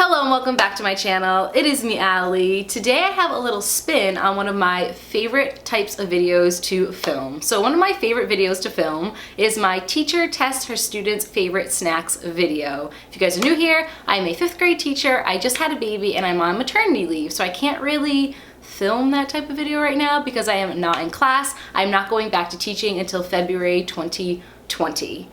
Hello and welcome back to my channel. It is me, Allie. Today I have a little spin on one of my favorite types of videos to film. So one of my favorite videos to film is my teacher tests her students' favorite snacks video. If you guys are new here, I'm a 5th grade teacher. I just had a baby and I'm on maternity leave, so I can't really film that type of video right now because I am not in class. I'm not going back to teaching until February 2020.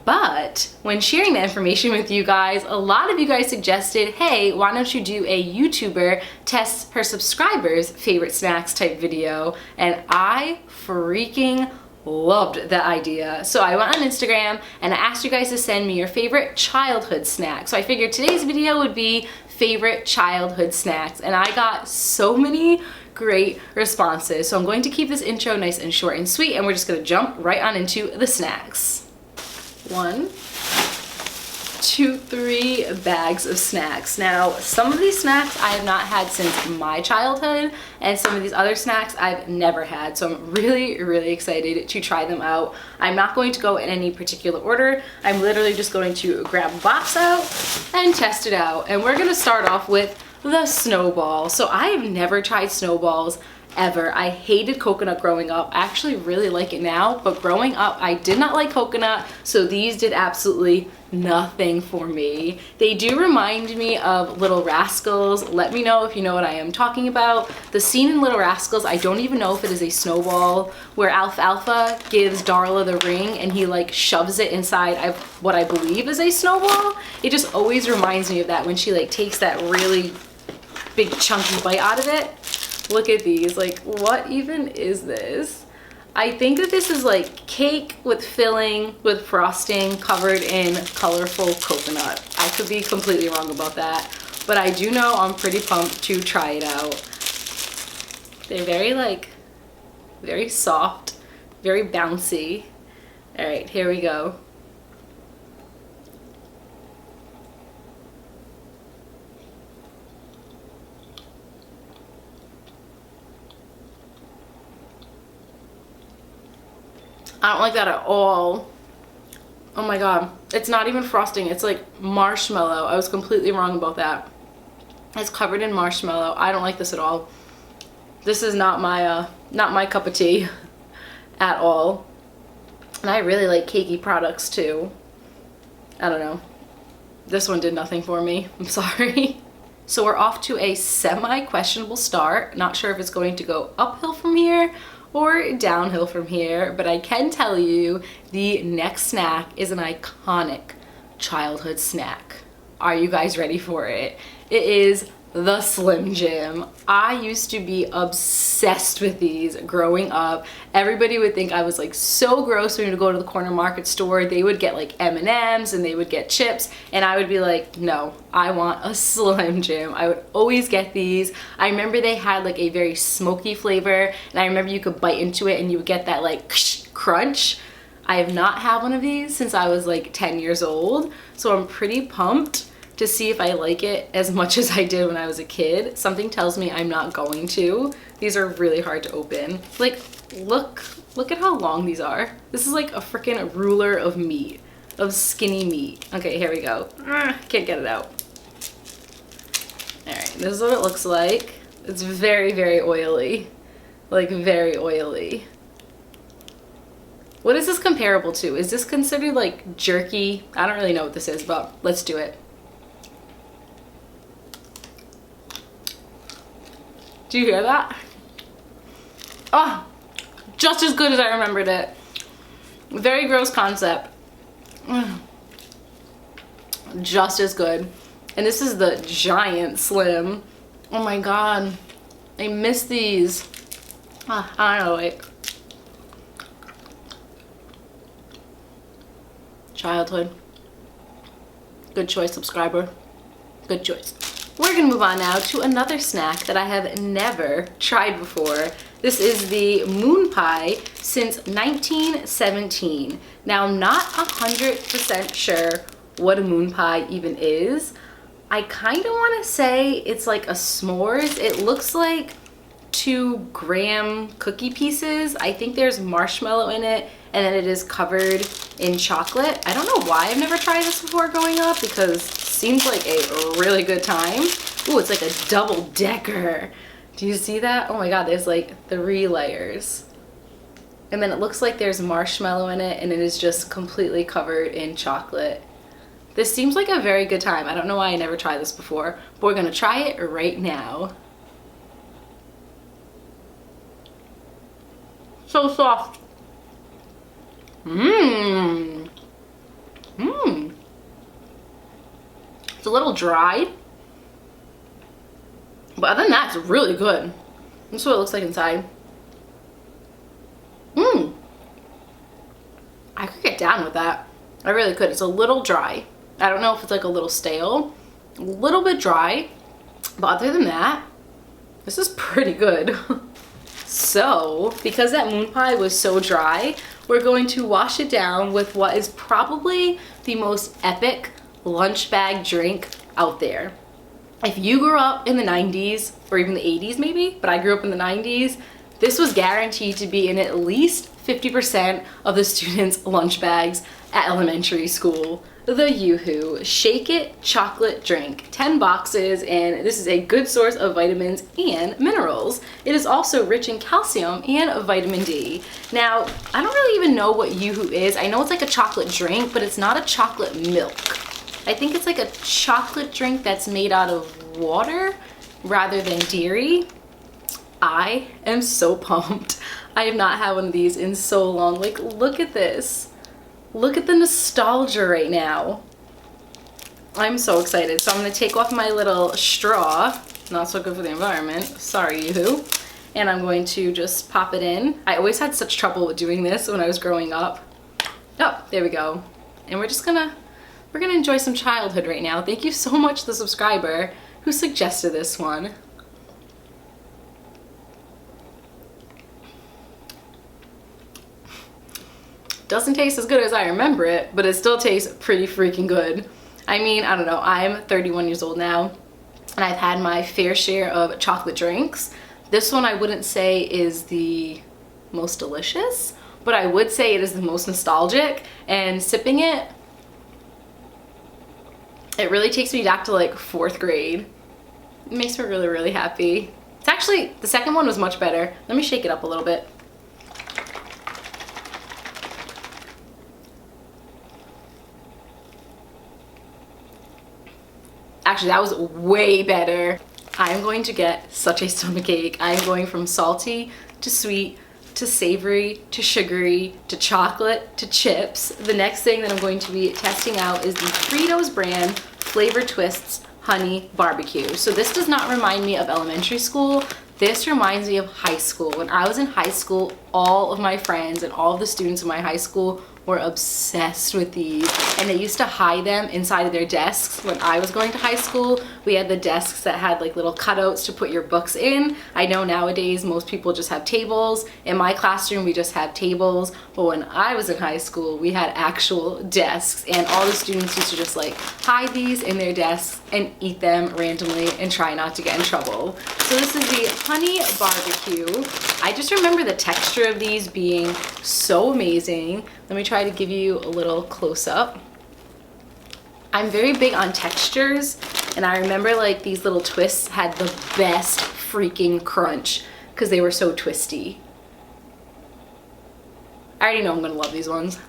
But when sharing that information with you guys, a lot of you guys suggested, hey, why don't you do a YouTuber test her subscribers' favorite snacks type video? And I freaking loved that idea. So I went on Instagram and I asked you guys to send me your favorite childhood snack. So I figured today's video would be favorite childhood snacks. And I got so many great responses. So I'm going to keep this intro nice and short and sweet, and we're just gonna jump right on into the snacks. 1, 2, 3 bags of snacks. Now, some of these snacks I have not had since my childhood, and some of these other snacks I've never had. So I'm really excited to try them out. I'm not going to go in any particular order. I'm literally just going to grab a box out and test it out. And we're gonna start off with the snowball. So I have never tried snowballs ever. I hated coconut growing up. I actually really like it now, but growing up I did not like coconut, so these did absolutely nothing for me. They do remind me of Little Rascals. Let me know if you know what I am talking about. The scene in Little Rascals, I don't even know if it is a snowball, where Alfalfa gives Darla the ring and he like shoves it inside of what I believe is a snowball. It just always reminds me of that when she like takes that really big chunky bite out of it. Look at these, like what even is this? I think that this is like cake with filling with frosting covered in colorful coconut. I could be completely wrong about that, but I do know I'm pretty pumped to try it out. They're very soft, very bouncy. All right, here we go. I don't like that at all. Oh my god. It's not even frosting. It's like marshmallow. I was completely wrong about that. It's covered in marshmallow. I don't like this at all. This is not my cup of tea at all. And I really like cakey products too. I don't know. This one did nothing for me. I'm sorry. So we're off to a semi-questionable start. Not sure if it's going to go uphill from here or downhill from here, but I can tell you the next snack is an iconic childhood snack. Are you guys ready for it? It is the Slim Jim. I used to be obsessed with these growing up. Everybody would think I was like so gross when we would go to the corner market store. They would get like M&Ms and they would get chips, and I would be like, no, I want a Slim Jim. I would always get these. I remember they had like a very smoky flavor, and I remember you could bite into it and you would get that like crunch. I have not had one of these since I was like 10 years old, so I'm pretty pumped to see if I like it as much as I did when I was a kid. Something tells me I'm not going to. These are really hard to open. Like, look at how long these are. This is like a freaking ruler of meat, of skinny meat. Okay, here we go. Can't get it out. All right, this is what it looks like. It's very oily, like very oily. What is this comparable to? Is this considered like jerky? I don't really know what this is, but let's do it. Do you hear that? Oh, just as good as I remembered it. Very gross concept. Just as good. And this is the giant Slim. Oh my god. I miss these. I don't know, like childhood. Good choice, subscriber. Good choice. We're gonna move on now to another snack that I have never tried before. This is the moon pie since 1917. Now, I'm not 100% sure what a moon pie even is. I kind of want to say it's like a s'mores. It looks like 2-gram cookie pieces. I think there's marshmallow in it, and then it is covered in chocolate. I don't know why I've never tried this before growing up, because seems like a really good time. Ooh, it's like a double decker. Do you see that? Oh my god, there's like 3 layers. And then it looks like there's marshmallow in it, and it is just completely covered in chocolate. This seems like a very good time. I don't know why I never tried this before, but we're gonna try it right now. So soft. Mmm. Mmm. It's a little dry, but other than that, it's really good. This is what it looks like inside. Mmm. I could get down with that. I really could. It's a little dry. I don't know if it's like a little stale, a little bit dry, but other than that, this is pretty good. So, because that moon pie was so dry, we're going to wash it down with what is probably the most epic lunch bag drink out there. If you grew up in the 90s, or even the 80s maybe, but I grew up in the 90s, this was guaranteed to be in at least 50% of the students' lunch bags at elementary school. The Yoo-Hoo Shake It chocolate drink, 10 boxes, and this is a good source of vitamins and minerals. It is also rich in calcium and vitamin D. Now, I don't really even know what Yoo-Hoo is. I know it's like a chocolate drink, but it's not a chocolate milk. I think it's like a chocolate drink that's made out of water rather than dairy. I am so pumped. I have not had one of these in so long. Like, look at this. Look at the nostalgia right now. I'm so excited. So I'm gonna take off my little straw. Not so good for the environment. Sorry, Yoo-Hoo. And I'm going to just pop it in. I always had such trouble with doing this when I was growing up. Oh, there we go. And we're gonna enjoy some childhood right now. Thank you so much to the subscriber who suggested this one. Doesn't taste as good as I remember it, but it still tastes pretty freaking good. I mean, I don't know, I'm 31 years old now, and I've had my fair share of chocolate drinks. This one I wouldn't say is the most delicious, but I would say it is the most nostalgic, and sipping it, it really takes me back to like 4th grade. It makes me really, really happy. It's actually, the second one was much better. Let me shake it up a little bit. Actually, that was way better. I'm going to get such a stomachache. I'm going from salty to sweet to savory to sugary to chocolate to chips. The next thing that I'm going to be testing out is the Fritos brand Flavor Twists Honey Barbecue. So this does not remind me of elementary school. This reminds me of high school. When I was in high school, all of my friends and all of the students in my high school were obsessed with these, and they used to hide them inside of their desks. When I was going to high school, we had the desks that had like little cutouts to put your books in. I know nowadays most people just have tables. In my classroom, we just have tables, but when I was in high school, we had actual desks, and all the students used to just like hide these in their desks and eat them randomly and try not to get in trouble. So this is the honey barbecue. I just remember the texture of these being so amazing. Let me try to give you a little close-up. I'm very big on textures, and I remember like these little twists had the best freaking crunch because they were so twisty. I already know I'm gonna love these ones.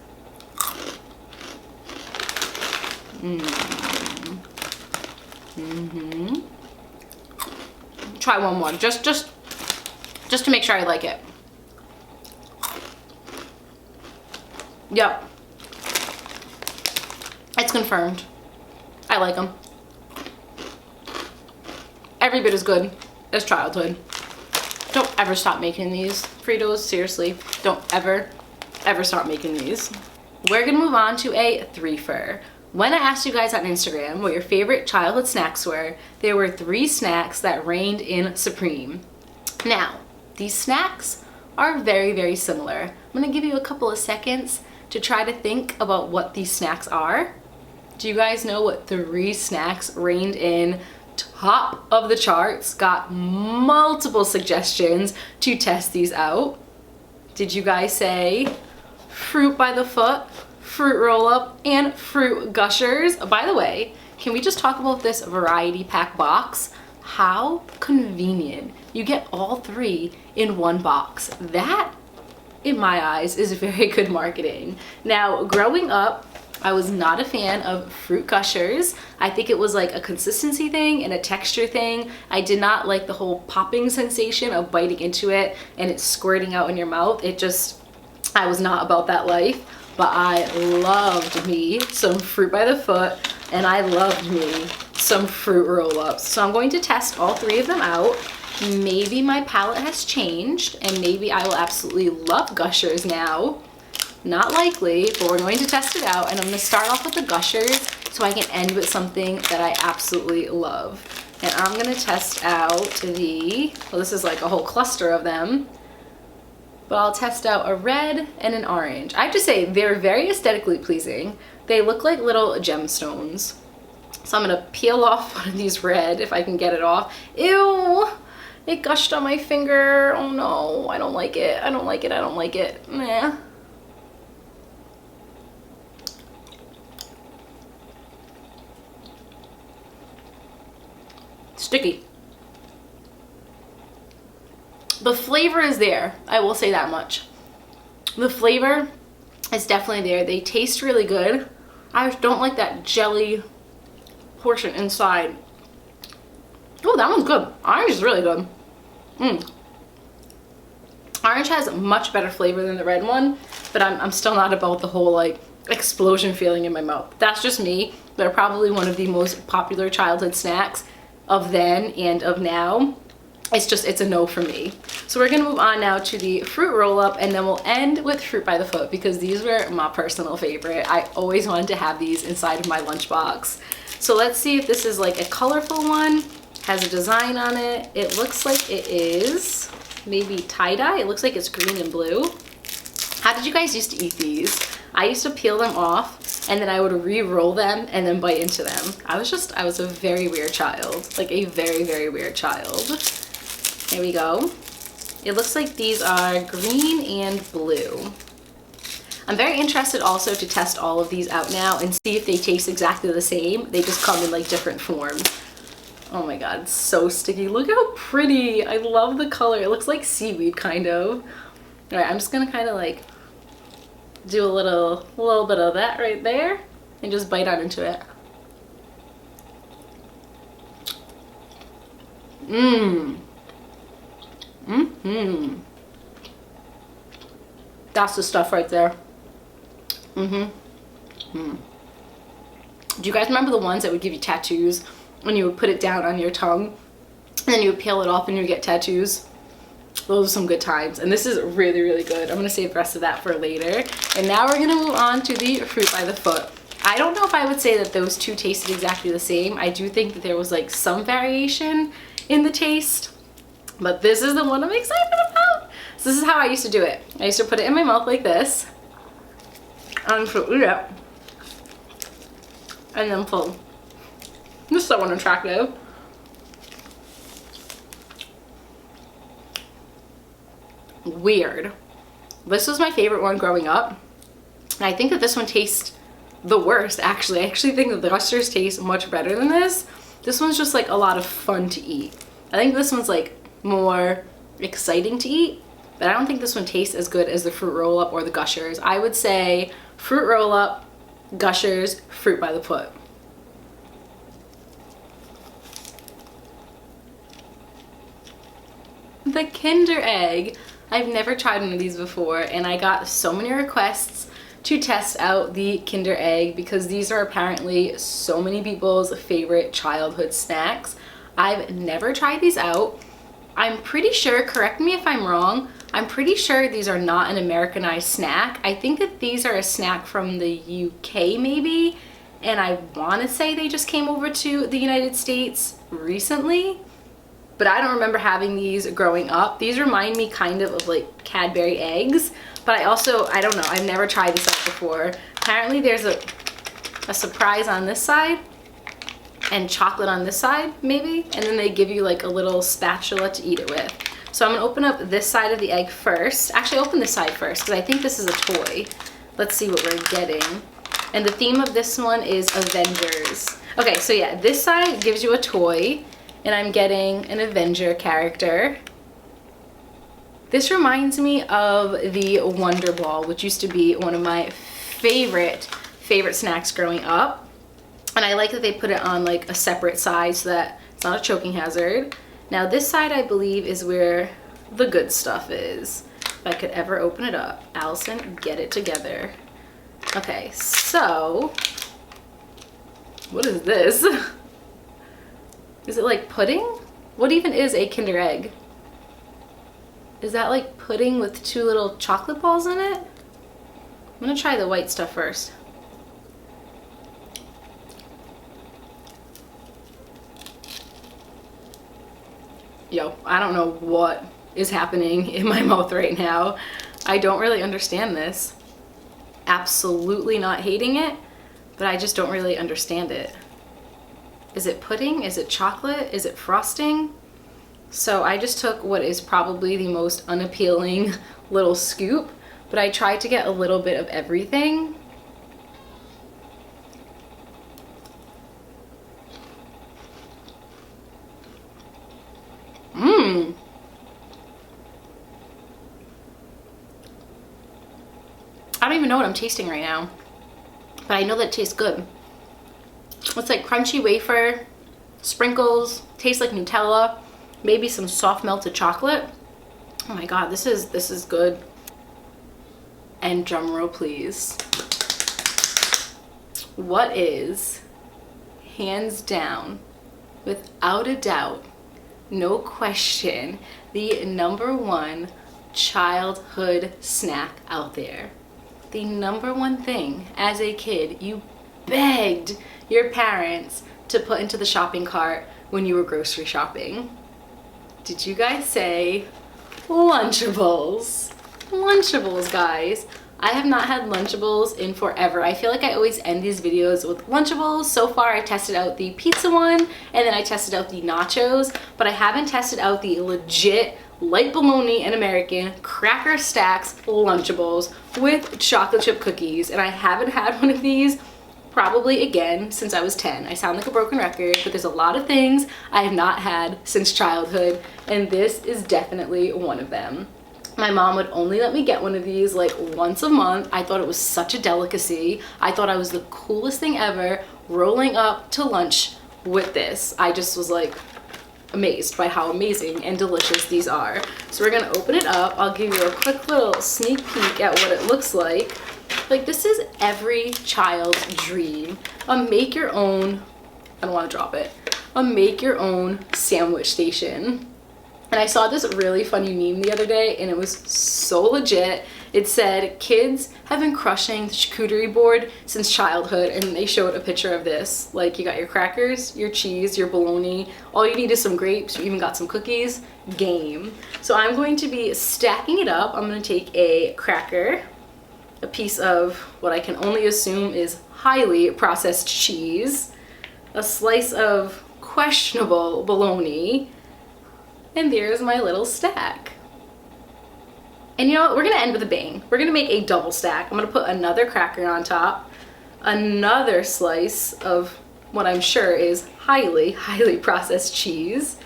Try one more, just to make sure I like it. Yep. It's confirmed. I like them. Every bit as good as childhood. Don't ever stop making these. Fritos, seriously, don't ever stop making these. We're gonna move on to a three-fer. When I asked you guys on Instagram what your favorite childhood snacks were, there were 3 snacks that reigned in supreme. Now, these snacks are very, very similar. I'm gonna give you a couple of seconds to try to think about what these snacks are. Do you guys know what 3 snacks reigned in top of the charts? Got multiple suggestions to test these out. Did you guys say Fruit by the Foot, Fruit Roll-Up, and Fruit Gushers? By the way, Can we just talk about this variety pack box? How convenient. You get all 3 in one box. That, in my eyes, is very good marketing. Now, growing up, I was not a fan of fruit gushers. I think it was like a consistency thing and a texture thing. I did not like the whole popping sensation of biting into it and it squirting out in your mouth. I was not about that life, but I loved me some fruit by the foot and I loved me some fruit roll-ups. So I'm going to test all 3 of them out. Maybe my palate has changed and maybe I will absolutely love gushers now. Not likely, but we're going to test it out, and I'm going to start off with the gushers so I can end with something that I absolutely love. And I'm going to test out well, this is like a whole cluster of them, but I'll test out a red and an orange. I have to say, they're very aesthetically pleasing. They look like little gemstones. So I'm going to peel off one of these red, if I can get it off. Ew! It gushed on my finger. Oh no, I don't like it. I don't like it. I don't like it. Nah. Sticky. The flavor is there, I will say that much. The flavor is definitely there. They taste really good. I just don't like that jelly portion inside. Oh, that one's good. Orange is really good. Orange has much better flavor than the red one, but I'm still not about the whole like explosion feeling in my mouth. That's just me. They're probably one of the most popular childhood snacks of then and of now. It's a no for me. So we're gonna move on now to the fruit roll-up, and then we'll end with fruit by the foot because these were my personal favorite. I always wanted to have these inside of my lunchbox. So let's see if this is like a colorful one, has a design on it. It looks like it is maybe tie-dye. It looks like it's green and blue. How did you guys used to eat these? I used to peel them off and then I would re-roll them and then bite into them. I was a very weird child, like a very, very weird child. There we go. It looks like these are green and blue. I'm very interested also to test all of these out now and see if they taste exactly the same. They just come in like different forms. Oh my god, it's so sticky. Look how pretty. I love the color. It looks like seaweed kind of. All right, I'm just gonna kind of like do a little bit of that right there and just bite on into it. That's the stuff right there. Do you guys remember the ones that would give you tattoos when you would put it down on your tongue and then you would peel it off and you would get tattoos? Those are some good times, and this is really, really good. I'm gonna save the rest of that for later. And now we're gonna move on to the fruit by the foot. I don't know if I would say that those two tasted exactly the same. I do think that there was like some variation in the taste, but this is the one I'm excited about. So this is how I used to do it. I used to put it in my mouth like this, and then pull. This is so unattractive. Weird. This was my favorite one growing up, and I think that this one tastes the worst actually. I actually think that the Hostess taste much better than this. This one's just like a lot of fun to eat. I think this one's like more exciting to eat, but I don't think this one tastes as good as the fruit roll-up or the gushers. I would say fruit roll-up, gushers, fruit by the foot. The Kinder Egg. I've never tried one of these before, and I got so many requests to test out the Kinder Egg because these are apparently so many people's favorite childhood snacks. I've never tried these out. I'm pretty sure, correct me if I'm wrong, I'm pretty sure these are not an Americanized snack. I think that these are a snack from the UK maybe, and I want to say they just came over to the United States recently. But I don't remember having these growing up. These remind me kind of like Cadbury eggs, but I don't know, I've never tried this out before. Apparently there's a surprise on this side and chocolate on this side maybe, and then they give you like a little spatula to eat it with. So I'm gonna open up this side of the egg first. Actually, open this side first because I think this is a toy. Let's see what we're getting. And the theme of this one is Avengers. Okay, so yeah, this side gives you a toy, and I'm getting an Avenger character. This reminds me of the Wonder Ball, which used to be one of my favorite snacks growing up. And I like that they put it on like a separate side so that it's not a choking hazard. Now this side, I believe, is where the good stuff is. If I could ever open it up. Allison, get it together. Okay, so what is this? Is it like pudding? What even is a Kinder Egg? Is that like pudding with 2 little chocolate balls in it? I'm gonna try the white stuff first. Yo, I don't know what is happening in my mouth right now. I don't really understand this. Absolutely not hating it, but I just don't really understand it. Is it pudding? Is it chocolate? Is it frosting? So I just took what is probably the most unappealing little scoop, but I tried to get a little bit of everything. Mmm. I don't even know what I'm tasting right now, but I know that it tastes good. It's like crunchy wafer, sprinkles, tastes like Nutella, maybe some soft melted chocolate. Oh my god, this is good. And drum roll please. What is, hands down, without a doubt, no question, the #1 childhood snack out there? The #1 thing as a kid you begged your parents to put into the shopping cart when you were grocery shopping. Did you guys say Lunchables? Lunchables, guys. I have not had Lunchables in forever. I feel like I always end these videos with Lunchables. So far I tested out the pizza one, and then I tested out the nachos, but I haven't tested out the legit light bologna and American cracker stacks Lunchables with chocolate chip cookies. And I haven't had one of these probably again since I was 10. I sound like a broken record, but there's a lot of things I have not had since childhood, and this is definitely one of them. My mom would only let me get one of these like once a month. I thought it was such a delicacy. I thought I was the coolest thing ever rolling up to lunch with this. I just was like amazed by how amazing and delicious these are. So we're gonna open it up. I'll give you a quick little sneak peek at what it looks like. Like, this is every child's dream. A make your own, I don't want to drop it, a make your own sandwich station. And I saw this really funny meme the other day, and it was so legit. It said, kids have been crushing the charcuterie board since childhood, and they showed a picture of this. Like, you got your crackers, your cheese, your bologna, all you need is some grapes, you even got some cookies, game. So I'm going to be stacking it up. I'm going to take a cracker, a piece of what I can only assume is highly processed cheese, a slice of questionable bologna, and there's my little stack. And you know what, we're gonna end with a bang. We're gonna make a double stack. I'm gonna put another cracker on top, another slice of what I'm sure is highly processed cheese,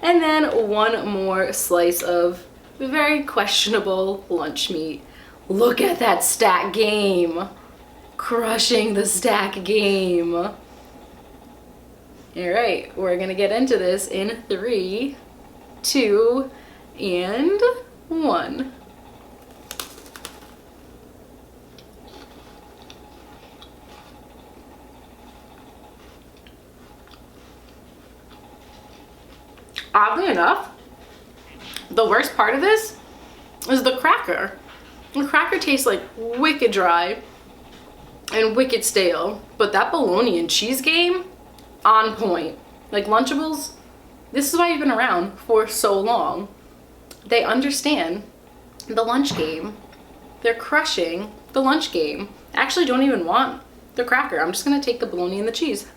and then one more slice of very questionable lunch meat. Look at that stack game. Crushing the stack game. All right, we're gonna get into this in 3, 2, and 1. Oddly enough, the worst part of this is the cracker. The cracker tastes like wicked dry and wicked stale, but that bologna and cheese game, on point. Like Lunchables, this is why you've been around for so long. They understand the lunch game. They're crushing the lunch game. I actually don't even want the cracker. I'm just gonna take the bologna and the cheese.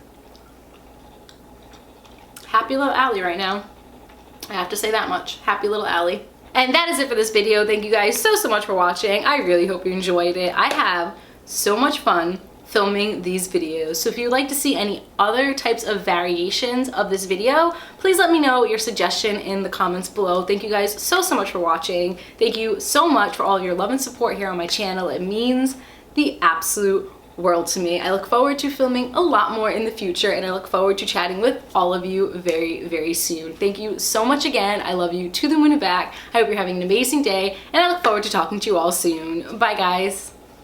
Happy little Allie right now. I have to say that much. Happy little Allie. And that is it for this video. Thank you guys so much for watching. I really hope you enjoyed it. I have so much fun filming these videos. So if you'd like to see any other types of variations of this video, please let me know your suggestion in the comments below. Thank you guys so much for watching. Thank you so much for all of your love and support here on my channel. It means the absolute world to me. I look forward to filming a lot more in the future, and I look forward to chatting with all of you very soon. Thank you so much again. I love you to the moon and back. I hope you're having an amazing day, and I look forward to talking to you all soon. Bye guys.